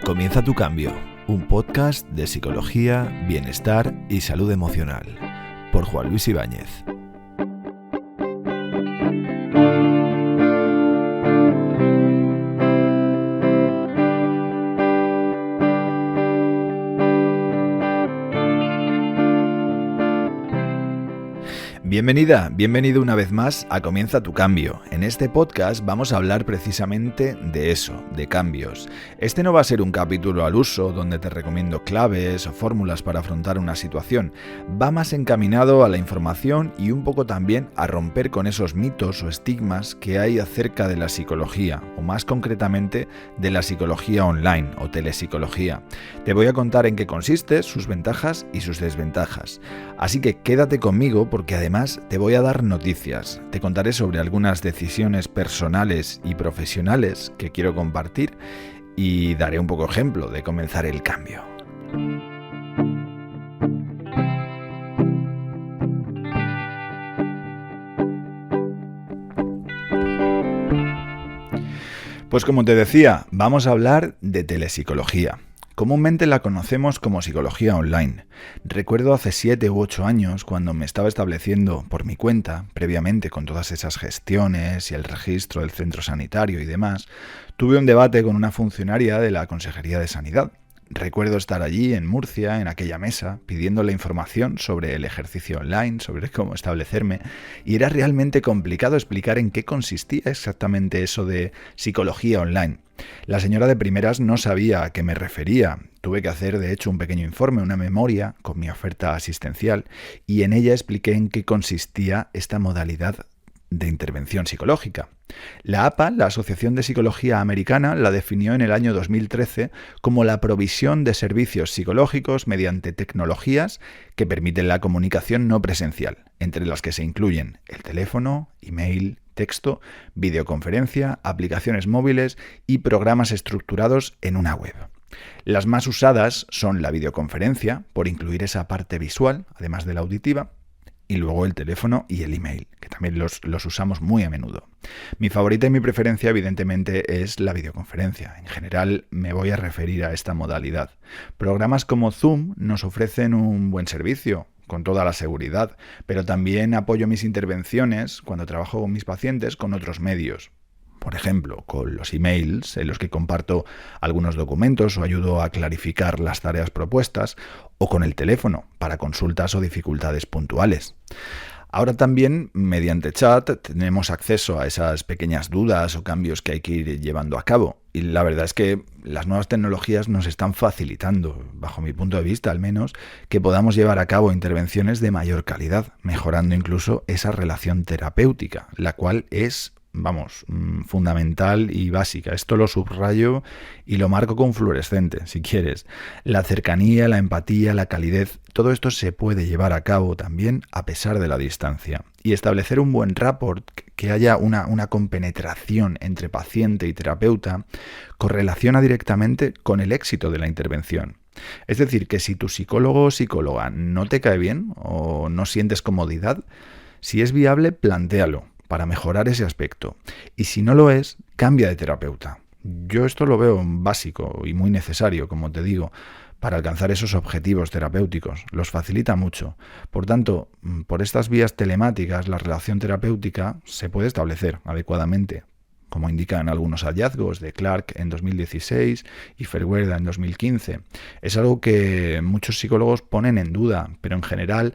Comienza tu cambio, un podcast de psicología, bienestar y salud emocional, por Juan Luis Ibáñez. Bienvenido una vez más a Comienza tu cambio. En este podcast vamos a hablar precisamente de eso, de cambios. Este no va a ser un capítulo al uso donde te recomiendo claves o fórmulas para afrontar una situación. Va más encaminado a la información y un poco también a romper con esos mitos o estigmas que hay acerca de la psicología, o más concretamente de la psicología online o telepsicología. Te voy a contar en qué consiste, sus ventajas y sus desventajas. Así que quédate conmigo porque además te voy a dar noticias. Te contaré sobre algunas decisiones personales y profesionales que quiero compartir y daré un poco ejemplo de comenzar el cambio. Pues como te decía, vamos a hablar de telepsicología. Comúnmente la conocemos como psicología online. Recuerdo hace 7 u 8 años, cuando me estaba estableciendo por mi cuenta, previamente con todas esas gestiones y el registro del centro sanitario y demás, tuve un debate con una funcionaria de la Consejería de Sanidad. Recuerdo estar allí en Murcia, en aquella mesa, pidiéndole información sobre el ejercicio online, sobre cómo establecerme, y era realmente complicado explicar en qué consistía exactamente eso de psicología online. La señora de primeras no sabía a qué me refería. Tuve que hacer, de hecho, un pequeño informe, una memoria con mi oferta asistencial, y en ella expliqué en qué consistía esta modalidad de intervención psicológica. La APA, la Asociación de Psicología Americana, la definió en el año 2013 como la provisión de servicios psicológicos mediante tecnologías que permiten la comunicación no presencial, entre las que se incluyen el teléfono, email, texto, videoconferencia, aplicaciones móviles y programas estructurados en una web. Las más usadas son la videoconferencia, por incluir esa parte visual, además de la auditiva, y luego el teléfono y el email, que también los usamos muy a menudo. Mi favorita y mi preferencia, evidentemente, es la videoconferencia. En general, me voy a referir a esta modalidad. Programas como Zoom nos ofrecen un buen servicio, con toda la seguridad, pero también apoyo mis intervenciones cuando trabajo con mis pacientes con otros medios. Por ejemplo, con los emails en los que comparto algunos documentos o ayudo a clarificar las tareas propuestas, o con el teléfono para consultas o dificultades puntuales. Ahora también, mediante chat, tenemos acceso a esas pequeñas dudas o cambios que hay que ir llevando a cabo. Y la verdad es que las nuevas tecnologías nos están facilitando, bajo mi punto de vista al menos, que podamos llevar a cabo intervenciones de mayor calidad, mejorando incluso esa relación terapéutica, la cual es fundamental y básica. Esto lo subrayo y lo marco con fluorescente, si quieres. La cercanía, la empatía, la calidez, todo esto se puede llevar a cabo también a pesar de la distancia. Y establecer un buen rapport, que haya una compenetración entre paciente y terapeuta, correlaciona directamente con el éxito de la intervención. Es decir, que si tu psicólogo o psicóloga no te cae bien o no sientes comodidad, si es viable, plantéalo para mejorar ese aspecto. Y si no lo es, cambia de terapeuta. Yo esto lo veo básico y muy necesario, como te digo, para alcanzar esos objetivos terapéuticos. Los facilita mucho. Por tanto, por estas vías telemáticas, la relación terapéutica se puede establecer adecuadamente, como indican algunos hallazgos de Clark en 2016 y Fergueda en 2015. Es algo que muchos psicólogos ponen en duda, pero en general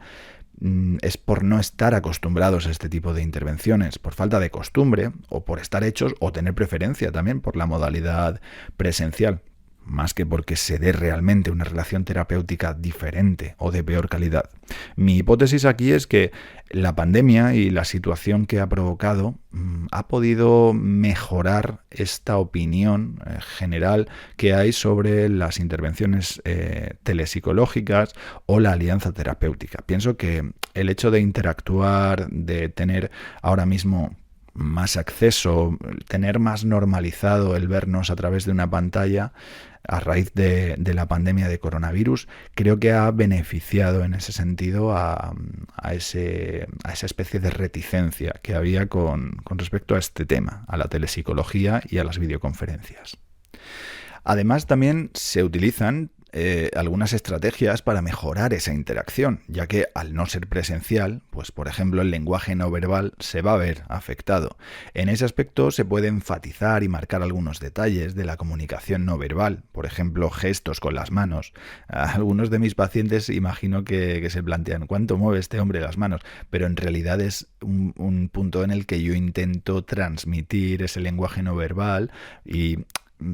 es por no estar acostumbrados a este tipo de intervenciones, por falta de costumbre o por estar hechos o tener preferencia también por la modalidad presencial, más que porque se dé realmente una relación terapéutica diferente o de peor calidad. Mi hipótesis aquí es que la pandemia y la situación que ha provocado ha podido mejorar esta opinión general que hay sobre las intervenciones telepsicológicas o la alianza terapéutica. Pienso que el hecho de interactuar, de tener ahora mismo más acceso, tener más normalizado el vernos a través de una pantalla a raíz de la pandemia de coronavirus, creo que ha beneficiado en ese sentido a esa especie de reticencia que había con respecto a este tema, a la telepsicología y a las videoconferencias. Además, también se utilizan algunas estrategias para mejorar esa interacción, ya que al no ser presencial, pues por ejemplo el lenguaje no verbal se va a ver afectado. En ese aspecto se puede enfatizar y marcar algunos detalles de la comunicación no verbal, por ejemplo gestos con las manos. Algunos de mis pacientes imagino que se plantean ¿cuánto mueve este hombre las manos? Pero en realidad es un punto en el que yo intento transmitir ese lenguaje no verbal y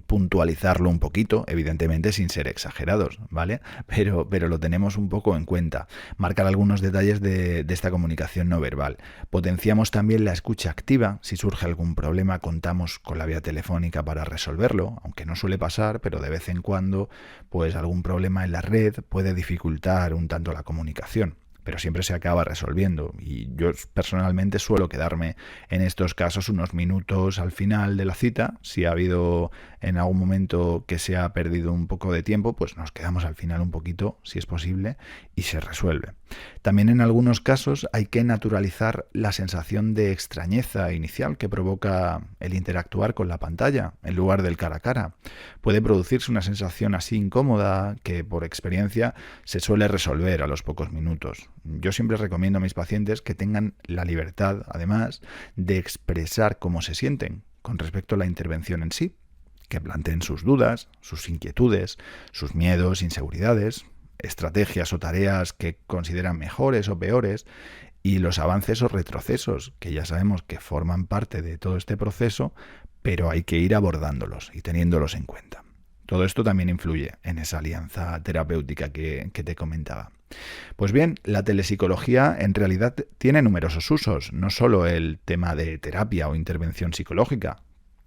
puntualizarlo un poquito, evidentemente sin ser exagerados, ¿vale? Pero lo tenemos un poco en cuenta. Marcar algunos detalles de esta comunicación no verbal. Potenciamos también la escucha activa. Si surge algún problema, contamos con la vía telefónica para resolverlo, aunque no suele pasar, pero de vez en cuando, pues algún problema en la red puede dificultar un tanto la comunicación, pero siempre se acaba resolviendo, y yo personalmente suelo quedarme en estos casos unos minutos al final de la cita. Si ha habido en algún momento que se ha perdido un poco de tiempo, pues nos quedamos al final un poquito, si es posible, y se resuelve. También en algunos casos hay que naturalizar la sensación de extrañeza inicial que provoca el interactuar con la pantalla en lugar del cara a cara. Puede producirse una sensación así incómoda que por experiencia se suele resolver a los pocos minutos. Yo siempre recomiendo a mis pacientes que tengan la libertad, además, de expresar cómo se sienten con respecto a la intervención en sí, que planteen sus dudas, sus inquietudes, sus miedos, inseguridades, estrategias o tareas que consideran mejores o peores, y los avances o retrocesos, que ya sabemos que forman parte de todo este proceso, pero hay que ir abordándolos y teniéndolos en cuenta. Todo esto también influye en esa alianza terapéutica que te comentaba. Pues bien, la telepsicología en realidad tiene numerosos usos, no solo el tema de terapia o intervención psicológica,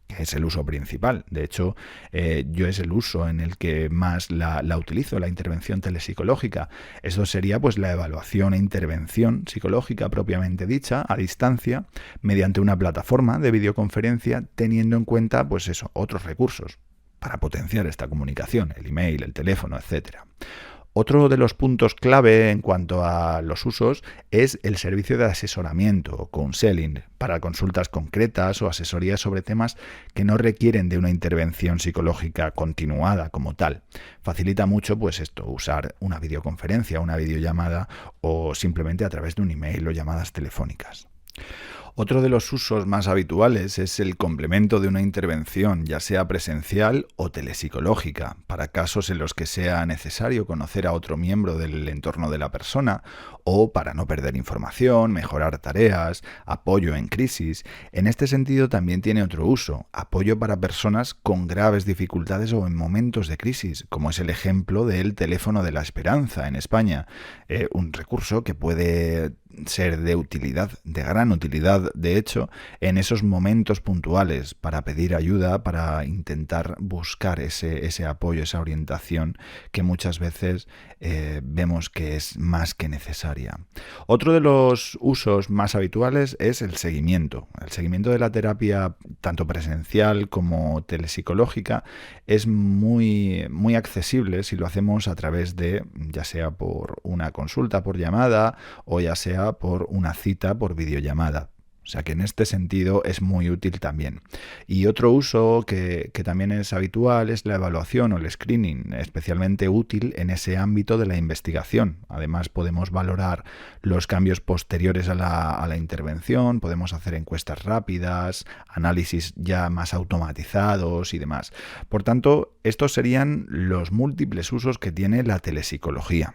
que es el uso principal. De hecho, yo es el uso en el que más la utilizo, la intervención telepsicológica. Eso sería pues la evaluación e intervención psicológica propiamente dicha, a distancia, mediante una plataforma de videoconferencia, teniendo en cuenta pues eso, otros recursos para potenciar esta comunicación, el email, el teléfono, etcétera. Otro de los puntos clave en cuanto a los usos es el servicio de asesoramiento o counseling para consultas concretas o asesorías sobre temas que no requieren de una intervención psicológica continuada como tal. Facilita mucho pues esto, usar una videoconferencia, una videollamada o simplemente a través de un email o llamadas telefónicas. Otro de los usos más habituales es el complemento de una intervención, ya sea presencial o telepsicológica, para casos en los que sea necesario conocer a otro miembro del entorno de la persona o para no perder información, mejorar tareas, apoyo en crisis. En este sentido también tiene otro uso, apoyo para personas con graves dificultades o en momentos de crisis, como es el ejemplo del teléfono de la esperanza en España, un recurso que puede ser de utilidad, de gran utilidad, de hecho, en esos momentos puntuales para pedir ayuda, para intentar buscar ese apoyo, esa orientación que muchas veces vemos que es más que necesaria. Otro de los usos más habituales es el seguimiento. El seguimiento de la terapia, tanto presencial como telepsicológica, es muy accesible si lo hacemos a través de, ya sea por una consulta por llamada o ya sea por una cita por videollamada. O sea que en este sentido es muy útil también. Y otro uso que también es habitual es la evaluación o el screening, especialmente útil en ese ámbito de la investigación. Además podemos valorar los cambios posteriores a la intervención, podemos hacer encuestas rápidas, análisis ya más automatizados y demás. Por tanto, estos serían los múltiples usos que tiene la telepsicología.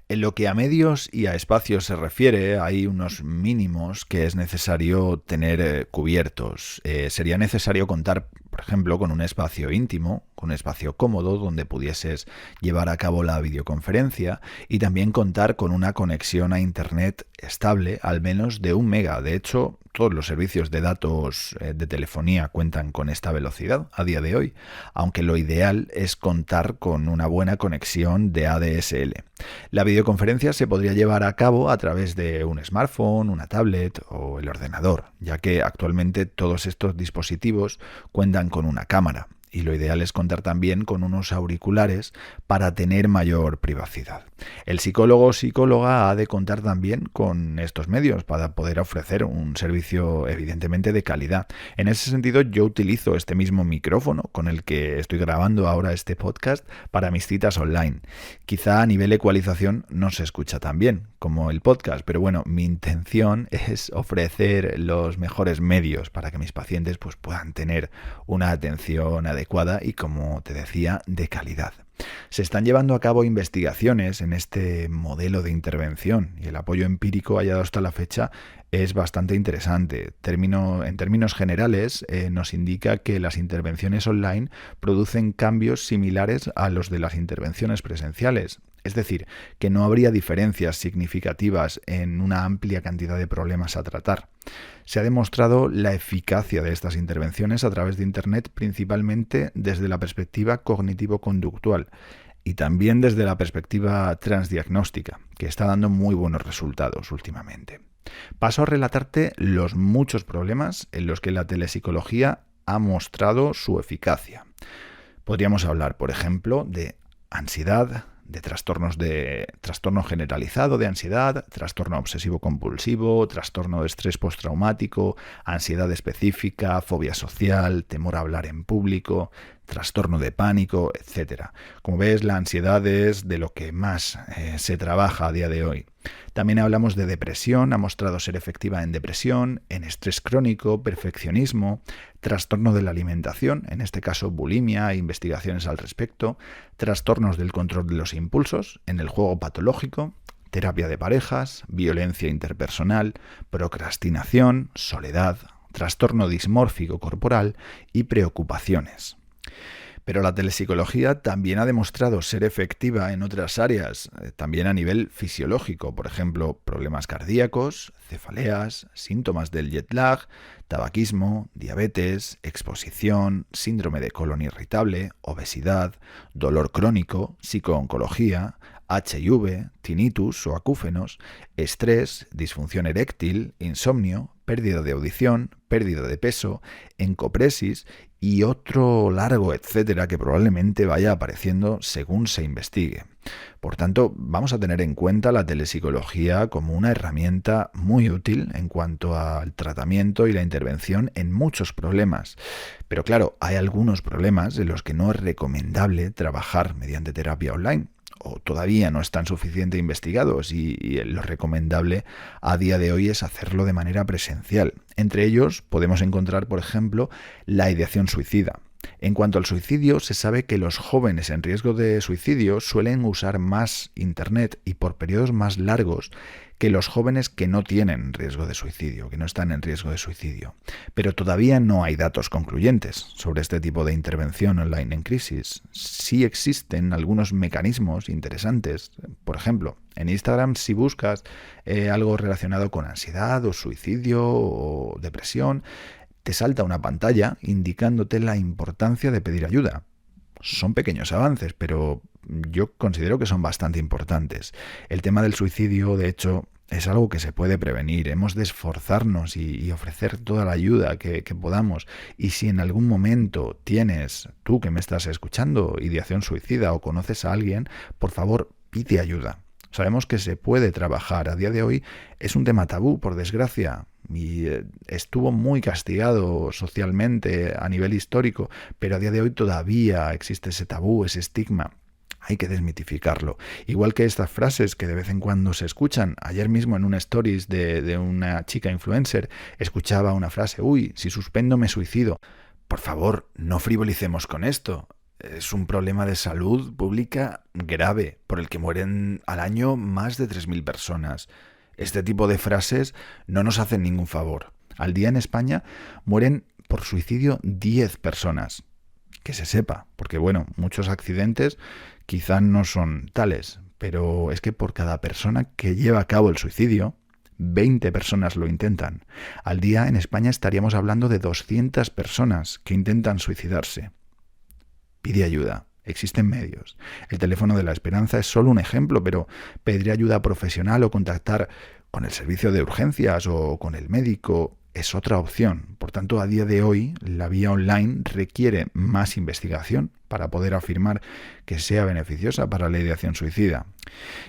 En lo que a medios y a espacios se refiere, hay unos mínimos que es necesario tener cubiertos. Sería necesario contar, por ejemplo, con un espacio íntimo, con un espacio cómodo donde pudieses llevar a cabo la videoconferencia y también contar con una conexión a Internet estable, al menos de 1 mega. De hecho, todos los servicios de datos de telefonía cuentan con esta velocidad a día de hoy, aunque lo ideal es contar con una buena conexión de ADSL. La videoconferencia se podría llevar a cabo a través de un smartphone, una tablet o el ordenador, ya que actualmente todos estos dispositivos cuentan con una cámara. y lo ideal es contar también con unos auriculares para tener mayor privacidad. El psicólogo o psicóloga ha de contar también con estos medios para poder ofrecer un servicio evidentemente de calidad. En ese sentido, yo utilizo este mismo micrófono con el que estoy grabando ahora este podcast para mis citas online. Quizá a nivel ecualización no se escucha tan bien como el podcast, pero bueno, mi intención es ofrecer los mejores medios para que mis pacientes pues, puedan tener una atención adecuada y, como te decía, de calidad. Se están llevando a cabo investigaciones en este modelo de intervención y el apoyo empírico hallado hasta la fecha es bastante interesante. En términos generales, nos indica que las intervenciones online producen cambios similares a los de las intervenciones presenciales. Es decir, que no habría diferencias significativas en una amplia cantidad de problemas a tratar. Se ha demostrado la eficacia de estas intervenciones a través de Internet, principalmente desde la perspectiva cognitivo-conductual y también desde la perspectiva transdiagnóstica, que está dando muy buenos resultados últimamente. Paso a relatarte los muchos problemas en los que la telepsicología ha mostrado su eficacia. Podríamos hablar, por ejemplo, de ansiedad, de trastorno generalizado de ansiedad, trastorno obsesivo-compulsivo, trastorno de estrés postraumático, ansiedad específica, fobia social, temor a hablar en público, trastorno de pánico, etc. Como ves, la ansiedad es de lo que más se trabaja a día de hoy. También hablamos de depresión, ha mostrado ser efectiva en depresión, en estrés crónico, perfeccionismo, trastorno de la alimentación, en este caso bulimia e investigaciones al respecto, trastornos del control de los impulsos, en el juego patológico, terapia de parejas, violencia interpersonal, procrastinación, soledad, trastorno dismórfico corporal y preocupaciones. Pero la telepsicología también ha demostrado ser efectiva en otras áreas, también a nivel fisiológico, por ejemplo, problemas cardíacos, cefaleas, síntomas del jet lag, tabaquismo, diabetes, exposición, síndrome de colon irritable, obesidad, dolor crónico, psicooncología, HIV, tinnitus o acúfenos, estrés, disfunción eréctil, insomnio, pérdida de audición, pérdida de peso, encopresis y otro largo etcétera que probablemente vaya apareciendo según se investigue. Por tanto, vamos a tener en cuenta la telepsicología como una herramienta muy útil en cuanto al tratamiento y la intervención en muchos problemas. Pero claro, hay algunos problemas en los que no es recomendable trabajar mediante terapia online, o todavía no están suficientemente investigados y lo recomendable a día de hoy es hacerlo de manera presencial. Entre ellos podemos encontrar, por ejemplo, la ideación suicida. En cuanto al suicidio, se sabe que los jóvenes en riesgo de suicidio suelen usar más Internet y por periodos más largos que los jóvenes que no tienen riesgo de suicidio, que no están en riesgo de suicidio. Pero todavía no hay datos concluyentes sobre este tipo de intervención online en crisis. Sí existen algunos mecanismos interesantes. Por ejemplo, en Instagram, si buscas algo relacionado con ansiedad o suicidio o depresión, te salta una pantalla indicándote la importancia de pedir ayuda. Son pequeños avances, pero yo considero que son bastante importantes. El tema del suicidio, de hecho, es algo que se puede prevenir. Hemos de esforzarnos y ofrecer toda la ayuda que podamos. Y si en algún momento tienes, tú que me estás escuchando, ideación suicida o conoces a alguien, por favor, pide ayuda. Sabemos que se puede trabajar. A día de hoy es un tema tabú, por desgracia, y estuvo muy castigado socialmente a nivel histórico, pero a día de hoy todavía existe ese tabú, ese estigma. Hay que desmitificarlo. Igual que estas frases que de vez en cuando se escuchan. Ayer mismo en una stories de una chica influencer escuchaba una frase: uy, si suspendo me suicido. Por favor, no frivolicemos con esto. Es un problema de salud pública grave, por el que mueren al año más de 3.000 personas. Este tipo de frases no nos hacen ningún favor. Al día en España mueren por suicidio 10 personas. Que se sepa, porque bueno, muchos accidentes quizás no son tales, pero es que por cada persona que lleva a cabo el suicidio, 20 personas lo intentan. Al día en España estaríamos hablando de 200 personas que intentan suicidarse. Pide ayuda. Existen medios. El teléfono de la esperanza es solo un ejemplo, pero pedir ayuda profesional o contactar con el servicio de urgencias o con el médico es otra opción. Por tanto, a día de hoy, la vía online requiere más investigación para poder afirmar que sea beneficiosa para la ideación suicida.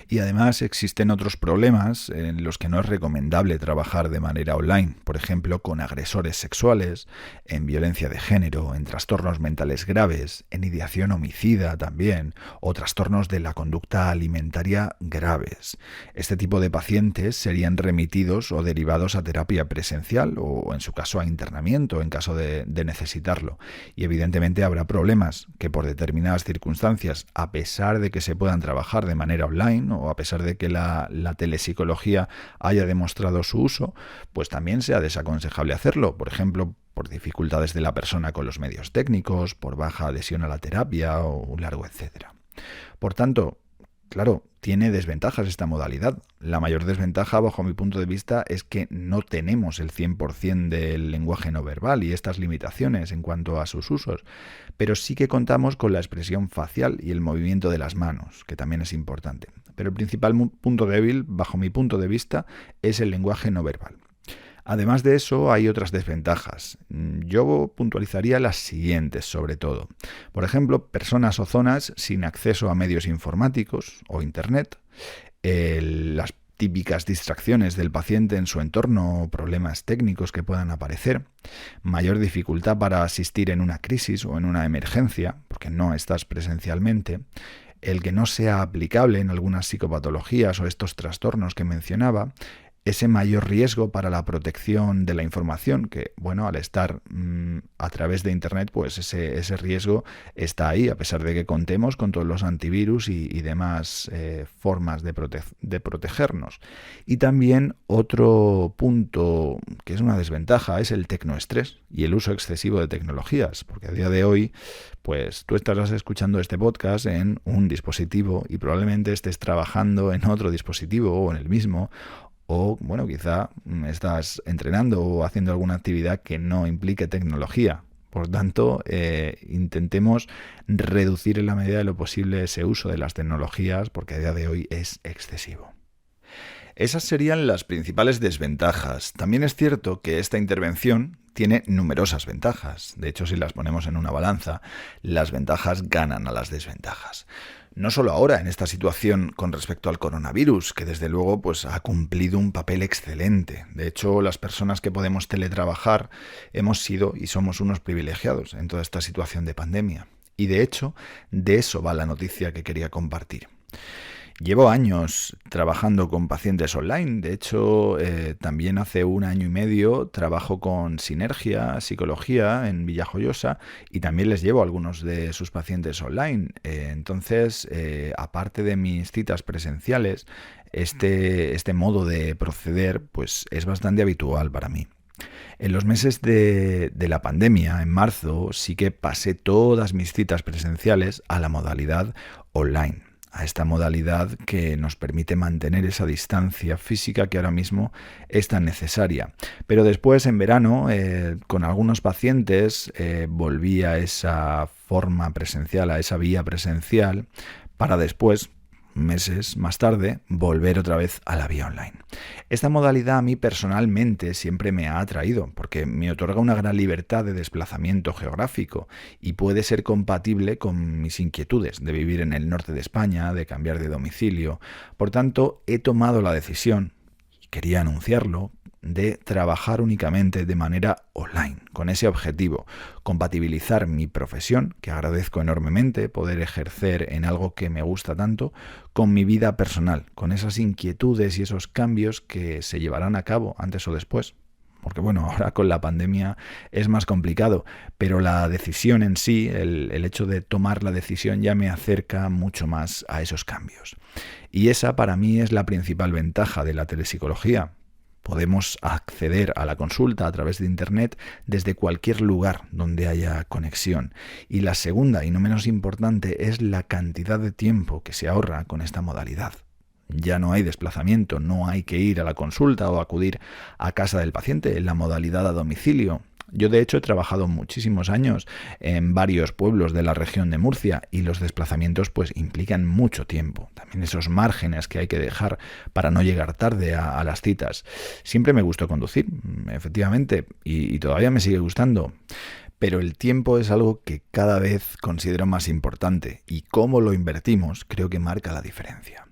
Y además existen otros problemas en los que no es recomendable trabajar de manera online, por ejemplo, con agresores sexuales, en violencia de género, en trastornos mentales graves, en ideación homicida también, o trastornos de la conducta alimentaria graves. Este tipo de pacientes serían remitidos o derivados a terapia presencial o, en su caso, a internamiento en caso de necesitarlo. Y evidentemente habrá problemas que por determinadas circunstancias, a pesar de que se puedan trabajar de manera online o a pesar de que la telepsicología haya demostrado su uso, pues también sea desaconsejable hacerlo. Por ejemplo, por dificultades de la persona con los medios técnicos, por baja adhesión a la terapia o un largo etcétera. Por tanto, claro, tiene desventajas esta modalidad. La mayor desventaja, bajo mi punto de vista, es que no tenemos el 100% del lenguaje no verbal y estas limitaciones en cuanto a sus usos, pero sí que contamos con la expresión facial y el movimiento de las manos, que también es importante. Pero el principal punto débil, bajo mi punto de vista, es el lenguaje no verbal. Además de eso, hay otras desventajas. Yo puntualizaría las siguientes, sobre todo. Por ejemplo, personas o zonas sin acceso a medios informáticos o Internet, las típicas distracciones del paciente en su entorno o problemas técnicos que puedan aparecer, mayor dificultad para asistir en una crisis o en una emergencia, porque no estás presencialmente, el que no sea aplicable en algunas psicopatologías o estos trastornos que mencionaba, ese mayor riesgo para la protección de la información, que bueno, al estar a través de Internet, pues ese riesgo está ahí, a pesar de que contemos con todos los antivirus y demás formas de protegernos. Y también otro punto que es una desventaja es el tecnoestrés y el uso excesivo de tecnologías, porque a día de hoy pues tú estarás escuchando este podcast en un dispositivo y probablemente estés trabajando en otro dispositivo o en el mismo, o, bueno, quizá estás entrenando o haciendo alguna actividad que no implique tecnología. Por tanto, intentemos reducir en la medida de lo posible ese uso de las tecnologías, porque a día de hoy es excesivo. Esas serían las principales desventajas. También es cierto que esta intervención tiene numerosas ventajas. De hecho, si las ponemos en una balanza, las ventajas ganan a las desventajas. No solo ahora, en esta situación con respecto al coronavirus, que desde luego pues, ha cumplido un papel excelente. De hecho, las personas que podemos teletrabajar hemos sido y somos unos privilegiados en toda esta situación de pandemia. Y de hecho, de eso va la noticia que quería compartir. Llevo años trabajando con pacientes online. De hecho, también hace 1 año y medio trabajo con Sinergia Psicología en Villajoyosa y también les llevo a algunos de sus pacientes online. Entonces, aparte de mis citas presenciales, este modo de proceder pues, es bastante habitual para mí. En los meses de la pandemia, en marzo, sí que pasé todas mis citas presenciales a la modalidad online, a esta modalidad que nos permite mantener esa distancia física que ahora mismo es tan necesaria. Pero después, en verano, con algunos pacientes, volví a esa forma presencial, a esa vía presencial, para después, meses más tarde, volver otra vez a la vía online. Esta modalidad a mí personalmente siempre me ha atraído porque me otorga una gran libertad de desplazamiento geográfico y puede ser compatible con mis inquietudes de vivir en el norte de España, de cambiar de domicilio. Por tanto, he tomado la decisión, y quería anunciarlo, de trabajar únicamente de manera online, con ese objetivo, compatibilizar mi profesión, que agradezco enormemente poder ejercer en algo que me gusta tanto, con mi vida personal, con esas inquietudes y esos cambios que se llevarán a cabo antes o después. Porque bueno, ahora con la pandemia es más complicado, pero la decisión en sí, el hecho de tomar la decisión ya me acerca mucho más a esos cambios. Y esa para mí es la principal ventaja de la telepsicología. Podemos acceder a la consulta a través de Internet desde cualquier lugar donde haya conexión. Y la segunda, y no menos importante, es la cantidad de tiempo que se ahorra con esta modalidad. Ya no hay desplazamiento, no hay que ir a la consulta o acudir a casa del paciente en la modalidad a domicilio. Yo de hecho he trabajado muchísimos años en varios pueblos de la región de Murcia y los desplazamientos pues implican mucho tiempo. También esos márgenes que hay que dejar para no llegar tarde a las citas. Siempre me gustó conducir, efectivamente, y todavía me sigue gustando. Pero el tiempo es algo que cada vez considero más importante y cómo lo invertimos creo que marca la diferencia.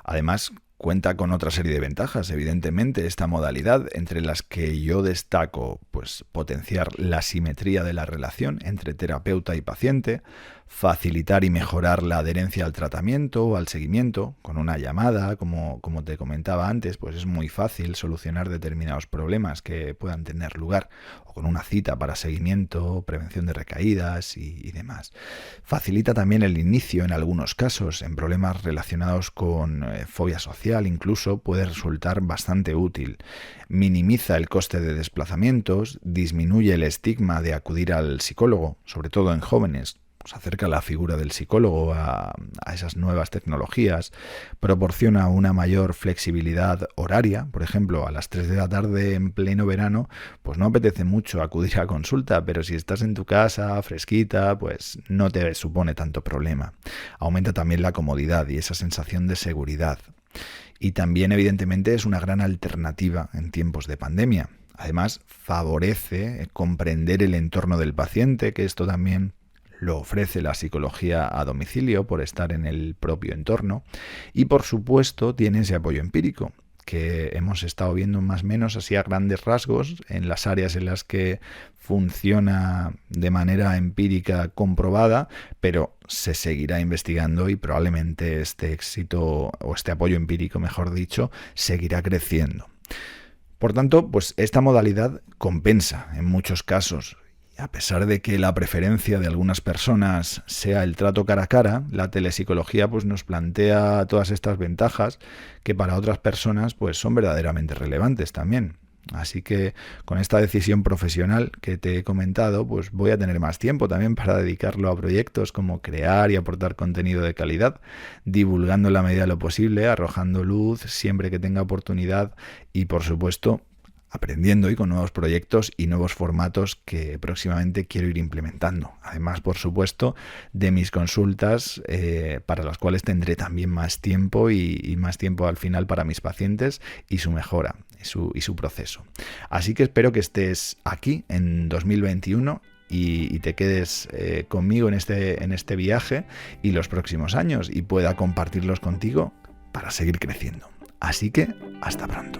Además, cuenta con otra serie de ventajas, evidentemente, esta modalidad, entre las que yo destaco pues, potenciar la simetría de la relación entre terapeuta y paciente, facilitar y mejorar la adherencia al tratamiento o al seguimiento. Con una llamada, como te comentaba antes, pues es muy fácil solucionar determinados problemas que puedan tener lugar, o con una cita para seguimiento, prevención de recaídas y demás. Facilita también el inicio en algunos casos, en problemas relacionados con fobia social, incluso puede resultar bastante útil. Minimiza el coste de desplazamientos, disminuye el estigma de acudir al psicólogo, sobre todo en jóvenes. Pues acerca la figura del psicólogo a esas nuevas tecnologías, proporciona una mayor flexibilidad horaria. Por ejemplo, a las 3 de la tarde en pleno verano, pues no apetece mucho acudir a consulta, pero si estás en tu casa, fresquita, pues no te supone tanto problema. Aumenta también la comodidad y esa sensación de seguridad. Y también, evidentemente, es una gran alternativa en tiempos de pandemia. Además, favorece comprender el entorno del paciente, que esto también lo ofrece la psicología a domicilio por estar en el propio entorno, y por supuesto tiene ese apoyo empírico que hemos estado viendo más o menos así a grandes rasgos en las áreas en las que funciona de manera empírica comprobada, pero se seguirá investigando y probablemente este éxito o este apoyo empírico, mejor dicho, seguirá creciendo. Por tanto, pues esta modalidad compensa en muchos casos. A pesar de que la preferencia de algunas personas sea el trato cara a cara, la telepsicología pues nos plantea todas estas ventajas que para otras personas pues son verdaderamente relevantes también. Así que con esta decisión profesional que te he comentado, pues voy a tener más tiempo también para dedicarlo a proyectos como crear y aportar contenido de calidad, divulgando en la medida de lo posible, arrojando luz siempre que tenga oportunidad y por supuesto aprendiendo y con nuevos proyectos y nuevos formatos que próximamente quiero ir implementando. Además, por supuesto, de mis consultas para las cuales tendré también más tiempo y más tiempo al final para mis pacientes y su mejora y su proceso. Así que espero que estés aquí en 2021 y te quedes conmigo en este viaje y los próximos años y pueda compartirlos contigo para seguir creciendo. Así que hasta pronto.